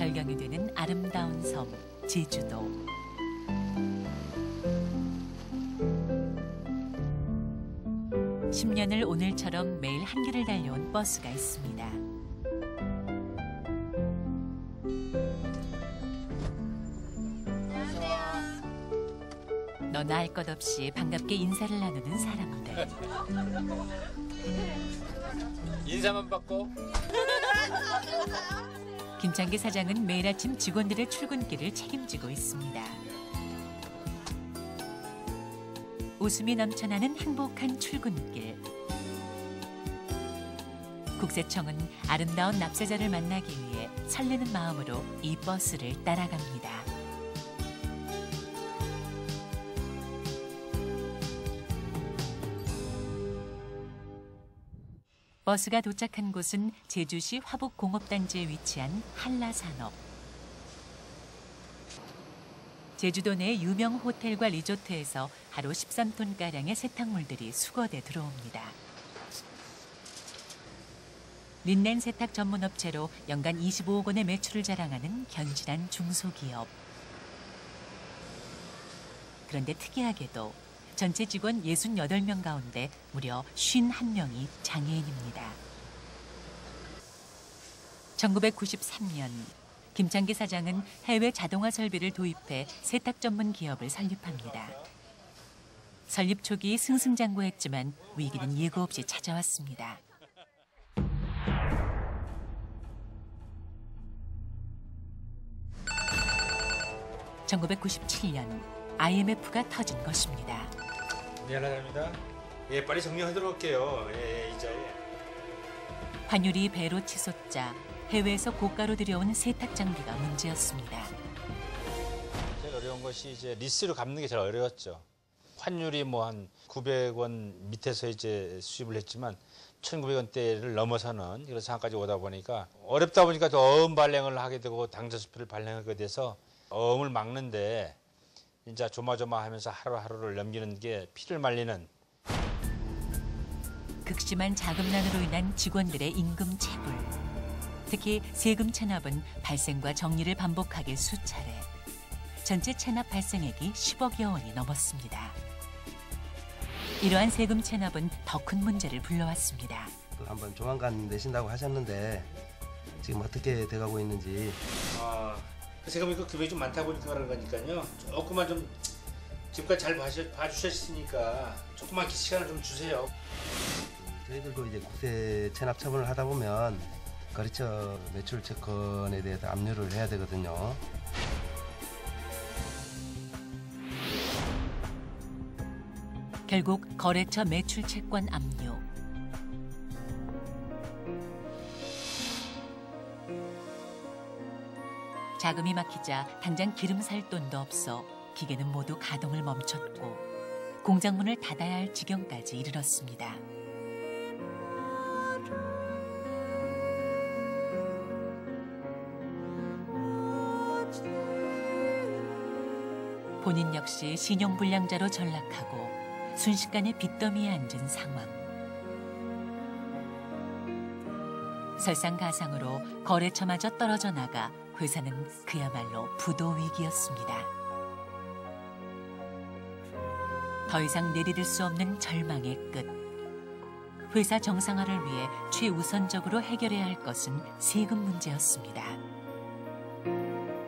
절경이 되는 아름다운 섬 제주도. (10년을) 오늘처럼 매일 한 길을 달려온 버스가 있습니다. 너나 할 것 없이 반갑게 인사를 나누는 사람들. 인사만 받고. 김창기 사장은 매일 아침 직원들의 출근길을 책임지고 있습니다. 웃음이 넘쳐나는 행복한 출근길. 국세청은 아름다운 납세자를 만나기 위해 설레는 마음으로 이 버스를 따라갑니다. 버스가 도착한 곳은 제주시 화북공업단지에 위치한 한라산업. 제주도 내 유명 호텔과 리조트에서 하루 13톤가량의 세탁물들이 수거돼 들어옵니다. 린넨 세탁 전문 업체로 연간 25억 원의 매출을 자랑하는 견실한 중소기업. 그런데 특이하게도 전체 직원 68명 가운데 무려 51명이 장애인입니다. 1993년 김창기 사장은 해외 자동화 설비를 도입해 세탁 전문 기업을 설립합니다. 설립 초기 승승장구했지만 위기는 예고 없이 찾아왔습니다. (1997년) IMF가 터진 것입니다. 미안합니다. 예, 빨리 정리하도록 할게요. 예, 이자에. 환율이 배로 치솟자 해외에서 고가로 들여온 세탁 장비가 문제였습니다. 제일 어려운 것이 이제 리스로 갚는 게 제일 어려웠죠. 환율이 뭐 한 900원 밑에서 이제 수입을 했지만 1,900원대를 넘어서는 그런 상황까지 오다 보니까 어렵다 보니까 또 어음 발행을 하게 되고 당저수표를 발행하게 돼서 어음을 막는데 진짜 조마조마하면서 하루하루를 넘기는 게 피를 말리는. 극심한 자금난으로 인한 직원들의 임금 체불. 특히 세금 체납은 발생과 정리를 반복하길 수차례. 전체 체납 발생액이 10억여 원이 넘었습니다. 이러한 세금 체납은 더 큰 문제를 불러왔습니다. 한번 조만간 내신다고 하셨는데 지금 어떻게 돼가고 있는지. 제가 보니까 금액이 좀 많다 보니까 그런 거니까요. 조금만 좀 지금까지 잘 봐주셨으니까 조금만 시간을 좀 주세요. 저희들도 이제 국세 체납 처분을 하다 보면 거래처 매출 채권에 대해서 압류를 해야 되거든요. 결국 거래처 매출 채권 압류. 자금이 막히자 당장 기름 살 돈도 없어 기계는 모두 가동을 멈췄고 공장문을 닫아야 할 지경까지 이르렀습니다. 본인 역시 신용불량자로 전락하고 순식간에 빚더미에 앉은 상황. 설상가상으로 거래처마저 떨어져 나가 회사는 그야말로 부도 위기였습니다. 더 이상 내디딜 수 없는 절망의 끝. 회사 정상화를 위해 최우선적으로 해결해야 할 것은 세금 문제였습니다.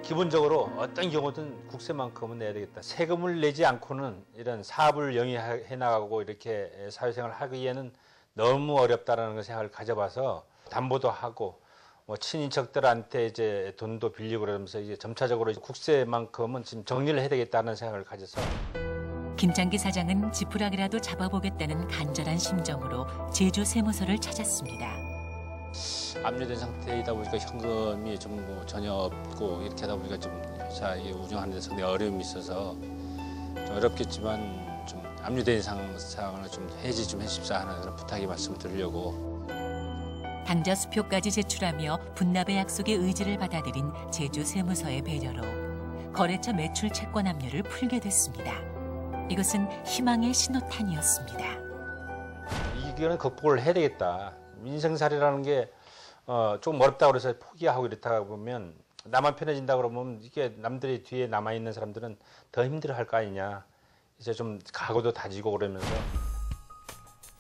기본적으로 어떤 경우든 국세만큼은 내야 되겠다. 세금을 내지 않고는 이런 사업을 영위해 나가고 이렇게 사회생활을 하기에는 너무 어렵다라는 생각을 가져봐서 담보도 하고 뭐 친인척들한테 이제 돈도 빌리고 그러면서 이제 점차적으로 국세만큼은 지금 정리를 해야 되겠다는 생각을 가져서. 김창기 사장은 지푸라기라도 잡아보겠다는 간절한 심정으로 제주 세무서를 찾았습니다. 압류된 상태이다 보니까 현금이 좀 뭐 전혀 없고 이렇게 하다 보니까 좀 회사 운영하는 데 상당히 어려움이 있어서 좀 어렵겠지만 좀 압류된 상황을 좀 해지 좀 해주십사 하는 그런 부탁의 말씀을 드리려고. 당좌 수표까지 제출하며 분납의 약속의 의지를 받아들인 제주 세무서의 배려로 거래처 매출 채권 압류를 풀게 됐습니다. 이것은 희망의 신호탄이었습니다. 이거는 극복을 해야 되겠다. 민생살이라는 게 좀 어렵다고 그래서 포기하고 이렇다 보면 나만 편해진다 그러면 이게 남들이 뒤에 남아있는 사람들은 더 힘들어할 거 아니냐. 이제 좀 각오도 다지고 그러면서.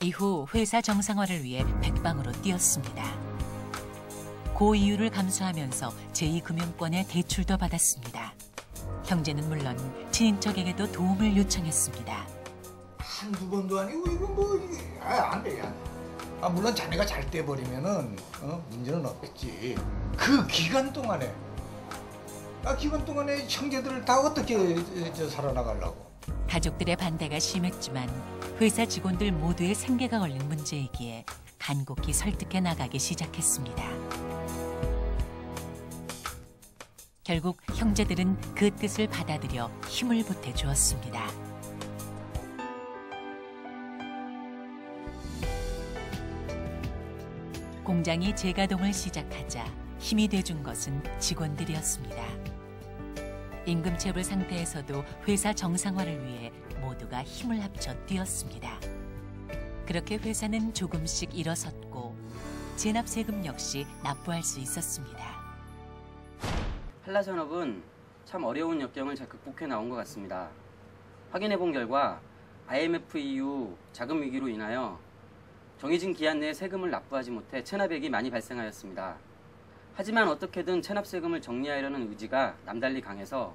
이후 회사 정상화를 위해 백방으로 뛰었습니다. 고이율을 감수하면서 제2금융권의 대출도 받았습니다. 형제는 물론 친인척에게도 도움을 요청했습니다. 한두 번도 아니고 이거 뭐 안 돼, 안 돼. 물론 자네가 잘 떼버리면은 문제는 없겠지. 그 기간 동안에 형제들을 다 어떻게 살아나가려고. 가족들의 반대가 심했지만 회사 직원들 모두의 생계가 걸린 문제이기에 간곡히 설득해 나가기 시작했습니다. 결국 형제들은 그 뜻을 받아들여 힘을 보태주었습니다. 공장이 재가동을 시작하자 힘이 돼준 것은 직원들이었습니다. 임금체불 상태에서도 회사 정상화를 위해 모두가 힘을 합쳐 뛰었습니다. 그렇게 회사는 조금씩 일어섰고 체납세금 역시 납부할 수 있었습니다. 한라산업은 참 어려운 역경을 잘 극복해 나온 것 같습니다. 확인해 본 결과 IMF 이후 자금 위기로 인하여 정해진 기한 내에 세금을 납부하지 못해 체납액이 많이 발생하였습니다. 하지만 어떻게든 체납세금을 정리하려는 의지가 남달리 강해서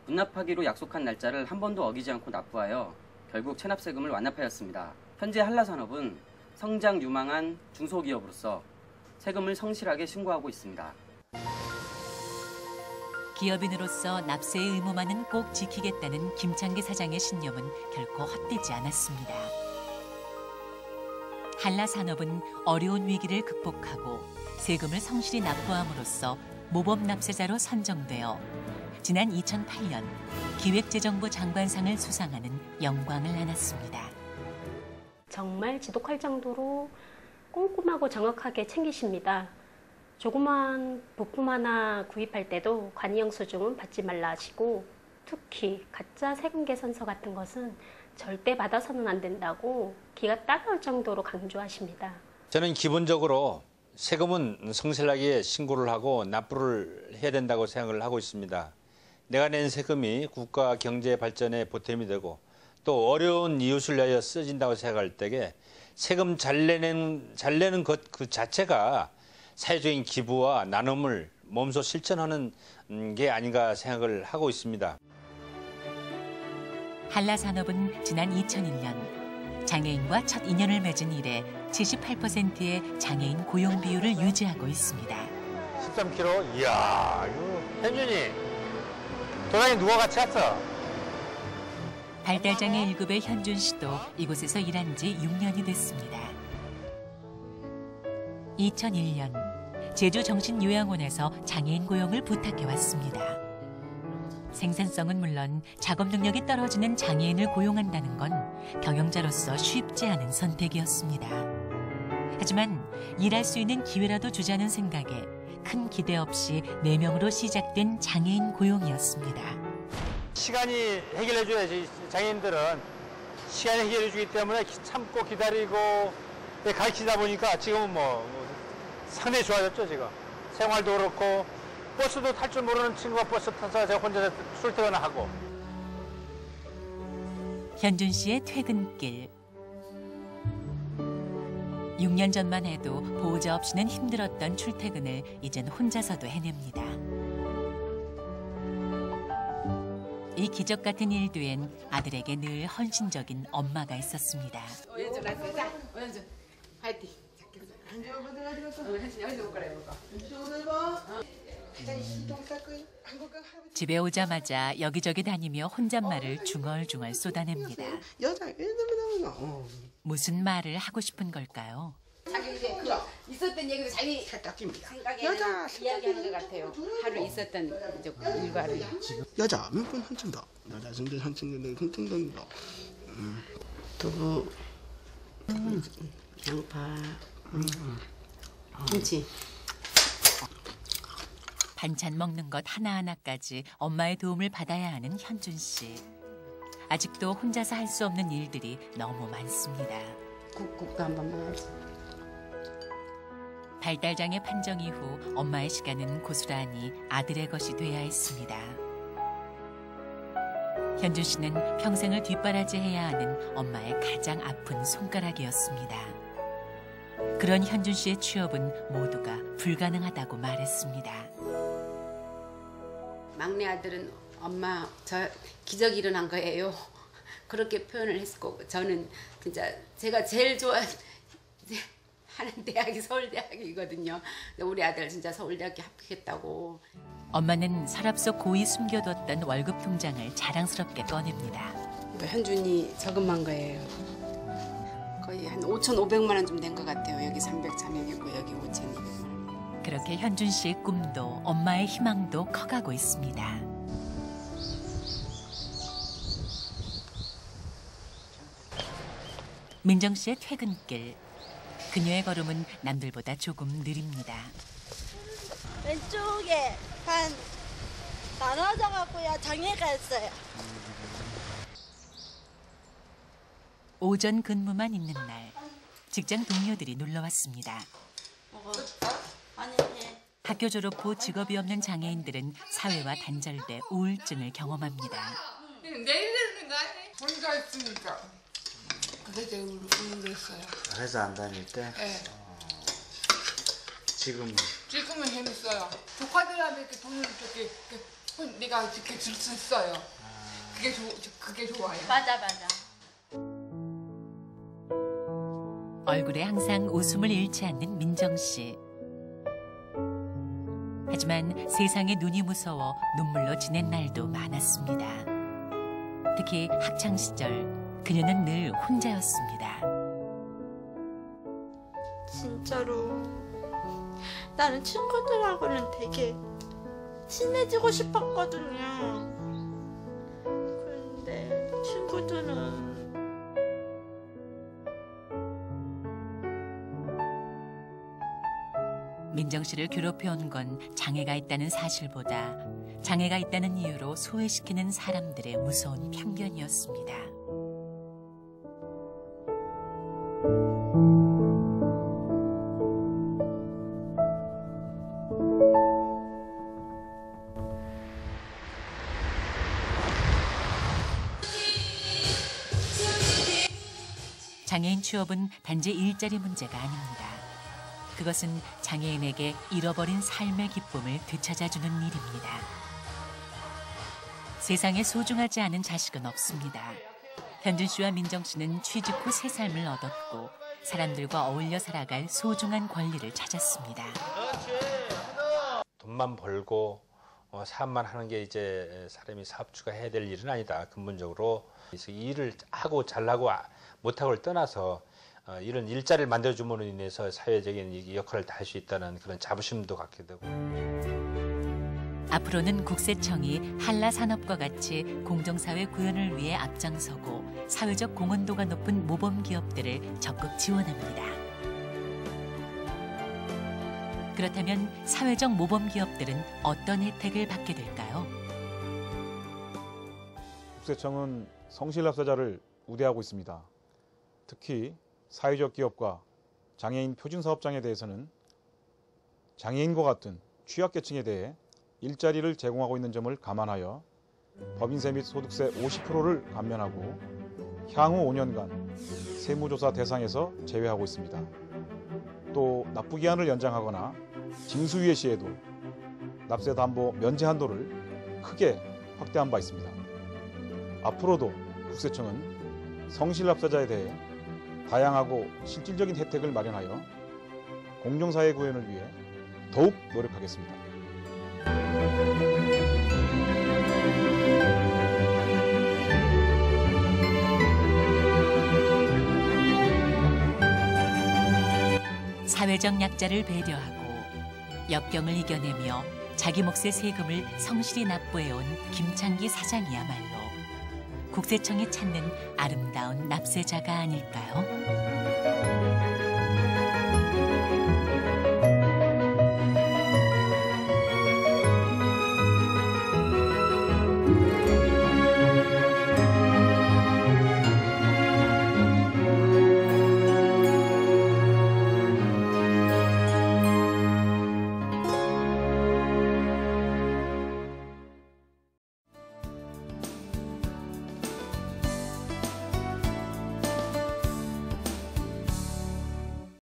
분납하기로 약속한 날짜를 한 번도 어기지 않고 납부하여 결국 체납세금을 완납하였습니다. 현재 한라산업은 성장 유망한 중소기업으로서 세금을 성실하게 신고하고 있습니다. 기업인으로서 납세의 의무만은 꼭 지키겠다는 김창기 사장의 신념은 결코 헛되지 않았습니다. 한라산업은 어려운 위기를 극복하고 세금을 성실히 납부함으로써 모범 납세자로 선정되어 지난 2008년 기획재정부 장관상을 수상하는 영광을 안았습니다. 정말 지독할 정도로 꼼꼼하고 정확하게 챙기십니다. 조그만 부품 하나 구입할 때도 관이영수증은 받지 말라 하시고, 특히 가짜 세금 계산서 같은 것은 절대 받아서는 안 된다고 기가 따가울 정도로 강조하십니다. 저는 기본적으로 세금은 성실하게 신고를 하고 납부를 해야 된다고 생각을 하고 있습니다. 내가 낸 세금이 국가 경제 발전에 보탬이 되고 또 어려운 이웃을 위하여 쓰진다고 생각할 때에 세금 잘 내는 것 그 자체가 사회적인 기부와 나눔을 몸소 실천하는 게 아닌가 생각을 하고 있습니다. 한라산업은 지난 2001년 장애인과 첫 인연을 맺은 이래 78%의 장애인 고용 비율을 유지하고 있습니다. 13kg? 이야, 이거 현준이 도장이 누가 같이 왔어? 발달장애 1급의 현준 씨도 이곳에서 일한 지 6년이 됐습니다. 2001년 제주정신요양원에서 장애인 고용을 부탁해 왔습니다. 생산성은 물론 작업 능력이 떨어지는 장애인을 고용한다는 건 경영자로서 쉽지 않은 선택이었습니다. 하지만 일할 수 있는 기회라도 주자는 생각에 큰 기대 없이 4명으로 시작된 장애인 고용이었습니다. 시간이 해결해줘야지. 장애인들은 시간이 해결해주기 때문에 참고 기다리고 가르치다 보니까 지금은 뭐 상당히 좋아졌죠. 지금 생활도 그렇고 버스도 탈 줄 모르는 친구가 버스 타서 제가 혼자 출퇴근을 하고. 현준 씨의 퇴근길. 6년 전만 해도 보호자 없이는 힘들었던 출퇴근을 이젠 혼자서도 해냅니다. 이 기적 같은 일 뒤엔 아들에게 늘 헌신적인 엄마가 있었습니다. 화이팅. 집에 오자마자 여기저기 다니며 혼잣말을 중얼중얼 쏟아냅니다. 무슨 말을 하고 싶은 걸까요? 자기 이제 있었던 얘기도 자기 생각에 이야기하는 것 같아요. 하루 있었던 일과를. 여자 몇 번 한층더 여자 정도 한층더 흥청동이다. 두부, 양파, 김치. 반찬 먹는 것 하나하나까지 엄마의 도움을 받아야 하는 현준 씨. 아직도 혼자서 할 수 없는 일들이 너무 많습니다. 국도 한번 먹어야지. 발달장애 판정 이후 엄마의 시간은 고스란히 아들의 것이 돼야 했습니다. 현준 씨는 평생을 뒷바라지해야 하는 엄마의 가장 아픈 손가락이었습니다. 그런 현준 씨의 취업은 모두가 불가능하다고 말했습니다. 막내 아들은 엄마 저 기적이 일어난 거예요. 그렇게 표현을 했을 거고 저는 진짜 제가 제일 좋아하는 대학이 서울대학이거든요. 우리 아들 진짜 서울대학교 합격했다고. 엄마는 서랍 속 고이 숨겨뒀던 월급 통장을 자랑스럽게 꺼냅니다. 현준이 저금한 거예요. 거의 한 5,500만 원 좀 된 것 같아요. 여기 300자명이고 여기 5,200만 원. 그렇게 현준 씨의 꿈도 엄마의 희망도 커가고 있습니다. 민정 씨의 퇴근길. 그녀의 걸음은 남들보다 조금 느립니다. 왼쪽에 반 나눠져 갖고요. 장애가 있어요. 오전 근무만 있는 날 직장 동료들이 놀러 왔습니다. 학교 졸업 후 직업이 없는 장애인들은 사회와 단절돼 우울증을 경험합니다. 내일 되는 거 아니에요? 혼자 있으니까. 그게 제일 우울했어요. 회사 안 다닐 때? 네. 지금은 재밌어요. 조카들한테 이렇게 돈을 이렇게 내가 이렇게 줄 수 있어요. 그게 좋아요. 맞아. 얼굴에 항상 웃음을 잃지 않는 민정 씨. 하지만 세상에 눈이 무서워 눈물로 지낸 날도 많았습니다. 특히 학창 시절 그녀는 늘 혼자였습니다. 진짜로 나는 친구들하고는 되게 친해지고 싶었거든요. 그런데 친구들은 민정 씨를 괴롭혀온 건 장애가 있다는 사실보다 장애가 있다는 이유로 소외시키는 사람들의 무서운 편견이었습니다. 장애인 취업은 단지 일자리 문제가 아닙니다. 그것은 장애인에게 잃어버린 삶의 기쁨을 되찾아주는 일입니다. 세상에 소중하지 않은 자식은 없습니다. 현준 씨와 민정 씨는 취직 후 새 삶을 얻었고 사람들과 어울려 살아갈 소중한 권리를 찾았습니다. 돈만 벌고 사업만 하는 게 이제 사람이 사업주가 해야 될 일은 아니다. 근본적으로 일을 하고 잘나고 못하고를 떠나서 이런 일자리를 만들어줌으로 인해서 사회적인 역할을 다 할 수 있다는 그런 자부심도 갖게 되고. 앞으로는 국세청이 한라산업과 같이 공정사회 구현을 위해 앞장서고 사회적 공헌도가 높은 모범기업들을 적극 지원합니다. 그렇다면 사회적 모범기업들은 어떤 혜택을 받게 될까요? 국세청은 성실납세자를 우대하고 있습니다. 특히 사회적 기업과 장애인 표준사업장에 대해서는 장애인과 같은 취약계층에 대해 일자리를 제공하고 있는 점을 감안하여 법인세 및 소득세 50%를 감면하고 향후 5년간 세무조사 대상에서 제외하고 있습니다. 또 납부기한을 연장하거나 징수유예 시에도 납세담보 면제 한도를 크게 확대한 바 있습니다. 앞으로도 국세청은 성실납세자에 대해 다양하고 실질적인 혜택을 마련하여 공정사회 구현을 위해 더욱 노력하겠습니다. 사회적 약자를 배려하고 역경을 이겨내며 자기 몫의 세금을 성실히 납부해온 김창기 사장이야말로 국세청이 찾는 아름다운 납세자가 아닐까요?